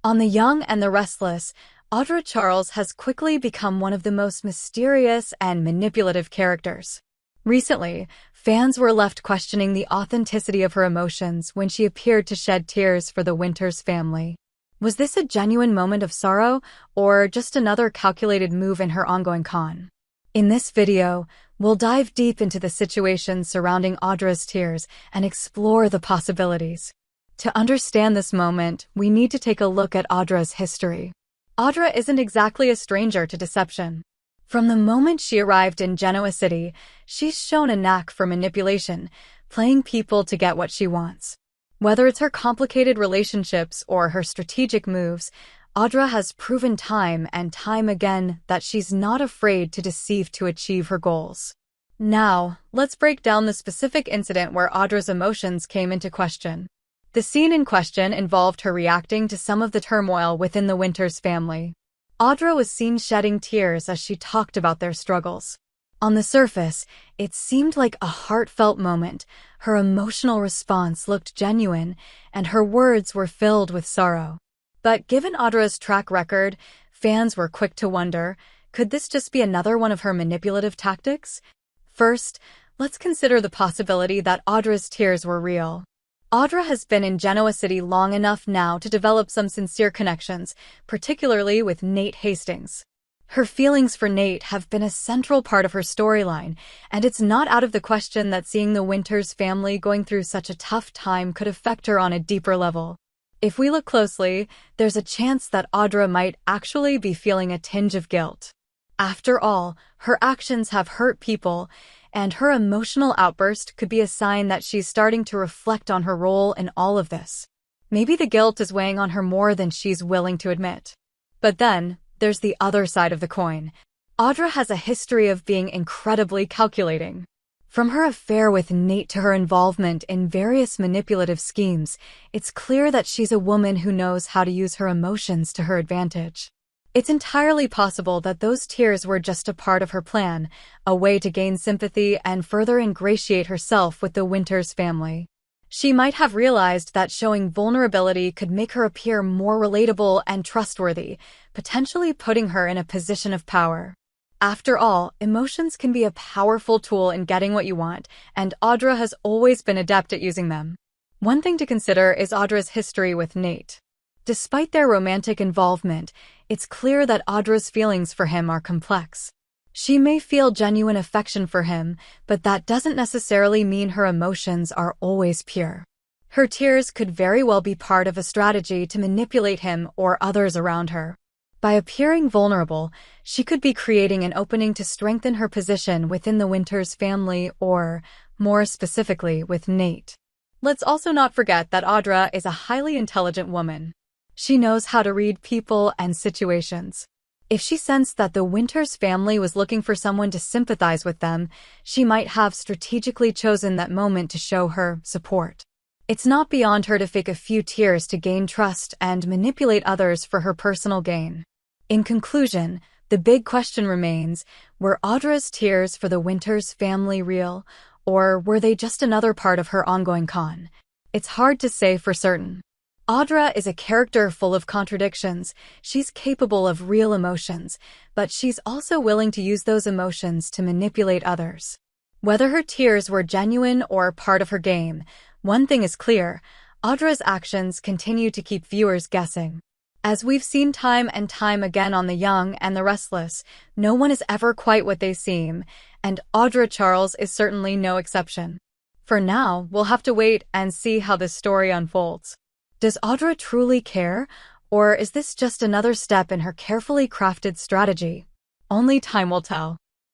On The Young and the Restless, Audra Charles has quickly become one of the most mysterious and manipulative characters. Recently, fans were left questioning the authenticity of her emotions when she appeared to shed tears for the Winters family. Was this a genuine moment of sorrow, or just another calculated move in her ongoing con? In this video, we'll dive deep into the situation surrounding Audra's tears and explore the possibilities. To understand this moment, we need to take a look at Audra's history. Audra isn't exactly a stranger to deception. From the moment she arrived in Genoa City, she's shown a knack for manipulation, playing people to get what she wants. Whether it's her complicated relationships or her strategic moves, Audra has proven time and time again that she's not afraid to deceive to achieve her goals. Now, let's break down the specific incident where Audra's emotions came into question. The scene in question involved her reacting to some of the turmoil within the Winters family. Audra was seen shedding tears as she talked about their struggles. On the surface, it seemed like a heartfelt moment. Her emotional response looked genuine, and her words were filled with sorrow. But given Audra's track record, fans were quick to wonder, could this just be another one of her manipulative tactics? First, let's consider the possibility that Audra's tears were real. Audra has been in Genoa City long enough now to develop some sincere connections, particularly with Nate Hastings. Her feelings for Nate have been a central part of her storyline, and it's not out of the question that seeing the Winters family going through such a tough time could affect her on a deeper level. If we look closely, there's a chance that Audra might actually be feeling a tinge of guilt. After all, her actions have hurt people, and her emotional outburst could be a sign that she's starting to reflect on her role in all of this. Maybe the guilt is weighing on her more than she's willing to admit. But then, there's the other side of the coin. Audra has a history of being incredibly calculating. From her affair with Nate to her involvement in various manipulative schemes, it's clear that she's a woman who knows how to use her emotions to her advantage. It's entirely possible that those tears were just a part of her plan, a way to gain sympathy and further ingratiate herself with the Winters family. She might have realized that showing vulnerability could make her appear more relatable and trustworthy, potentially putting her in a position of power. After all, emotions can be a powerful tool in getting what you want, and Audra has always been adept at using them. One thing to consider is Audra's history with Nate. Despite their romantic involvement, it's clear that Audra's feelings for him are complex. She may feel genuine affection for him, but that doesn't necessarily mean her emotions are always pure. Her tears could very well be part of a strategy to manipulate him or others around her. By appearing vulnerable, she could be creating an opening to strengthen her position within the Winters family or, more specifically, with Nate. Let's also not forget that Audra is a highly intelligent woman. She knows how to read people and situations. If she sensed that the Winters family was looking for someone to sympathize with them, she might have strategically chosen that moment to show her support. It's not beyond her to fake a few tears to gain trust and manipulate others for her personal gain. In conclusion, the big question remains, were Audra's tears for the Winters family real, or were they just another part of her ongoing con? It's hard to say for certain. Audra is a character full of contradictions. She's capable of real emotions, but she's also willing to use those emotions to manipulate others. Whether her tears were genuine or part of her game, one thing is clear, Audra's actions continue to keep viewers guessing. As we've seen time and time again on The Young and the Restless, no one is ever quite what they seem, and Audra Charles is certainly no exception. For now, we'll have to wait and see how this story unfolds. Does Audra truly care, or is this just another step in her carefully crafted strategy? Only time will tell.